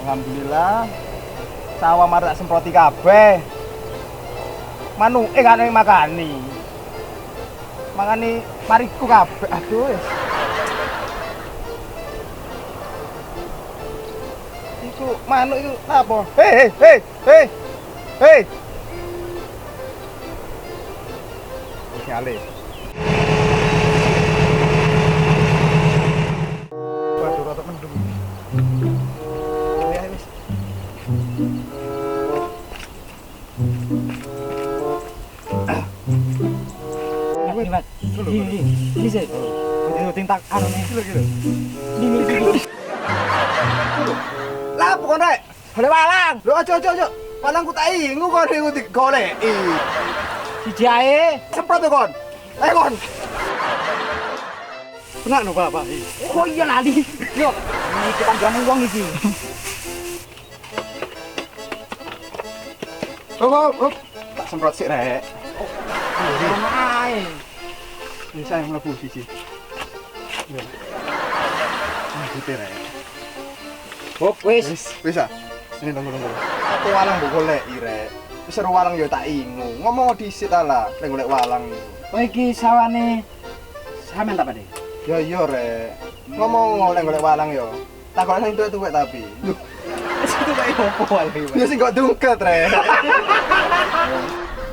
Alhamdulillah. Sawah mari tak semproti kabeh. Manuke kan yang makani. Makani mariku kabeh. Aduh. Iku manuk iku apa? Hei. Kali. Waduh, rata mendung. Ya wis. Ini sih. Ini tintak anu nih. Ini. Lah bukan rek. Golek walang. Lho aja. Walangku tak ingu kon iku digoleki. Siji ae. Semprot to kon. Ayo kon. Benak no Bapak. Oh iya lali. Yo, iki tanggamu wong iki. Hop. Tak semprot sik rek. Ono ae. Bisa yang mlebu siji. Ya. Gitu rek. Hop wis. Bisa. Ini tunggu. Aku walang mbok goleki rek. Wis seru walang yo tak ingu. Ngomong dhisit ala, lek golek walang iki. Oh iki sawane sampean tak Pak? Ya iya rek. Ngomong lek golek walang yo. Tak golek sing tuwek-tuwek tapi. Lho. Itu kayak opo walang iki? Ya sing kok dungket rek.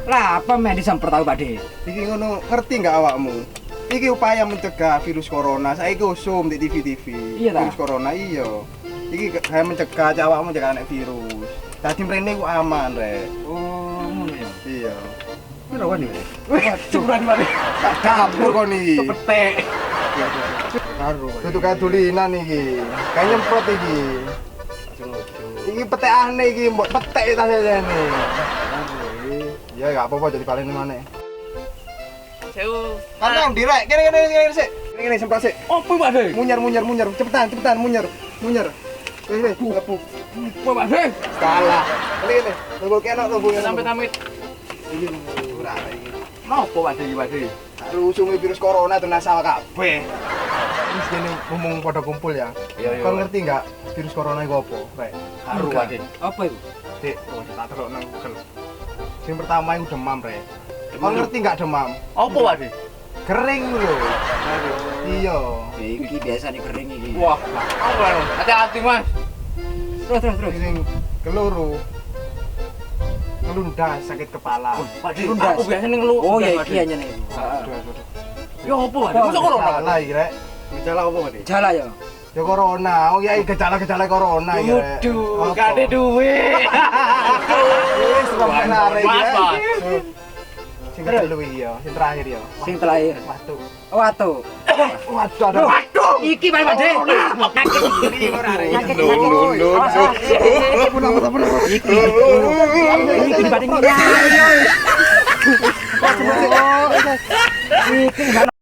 Lah apa men disemprot aku Pak? Iki ngono, ngerti enggak awakmu? Iki upaya mencegah virus corona. Saiki usum di TV-TV. Iya ta? Virus corona iya. Iki kayak mencegah awakmu jangan kena virus. Dadi mrene ku aman rek. Oh, ngono ya. Iya. Ora wani. Cukuran mari. Tak dapur kon iki. Petek. Karo. Dudu kayak dulinan iki. Kayak nyemprot iki. Iki petekane iki mbok petek ta jane. Ya enggak apa-apa jadi paling mana. Sewu. Mana direk. Kene sik. Kene semprot sik. Opo Pak De? Munyer. Cepetan munyer. Wis, lepu. Opo Pak De? Salah. Kene. Tunggu kene. Sampai tamit. Iki ora iki. Nopo Pak De? Rusunge virus corona tenan sawah kabeh. Wis kene ngomong pada kumpul ya. Iya. Kau ngerti enggak virus corona iku apa? Rek. Haru Pak De. Apa itu? Dik, tak teruk nang Google. Yang pertama iku demam, Rek. Kau ngerti enggak demam? Apa Pak De? Kering lho. Iya. Iki biasane kering iki. Wah, apa lho? Hati-hati Mas. Terus. Sing keloro. Ngelundas sakit kepala. Pak Di, aku biasanya ngeluh. Oh ya iki hanya nih. Aduh. Ya apa Pak Di? Masa corona? Salah iki, Rek. Gejala apa, Pak? Jala ya. Ya corona. Oh ya gejala-gejala corona iki, Rek. Waduh, gak ada duit. Wis menarik Mas, ya. Mas. Sing kedua iki ya, sing terakhir ya. Sing terakhir. Waduh. Waduh. Waduh. Iki Pak De. Iki dibanding. Iki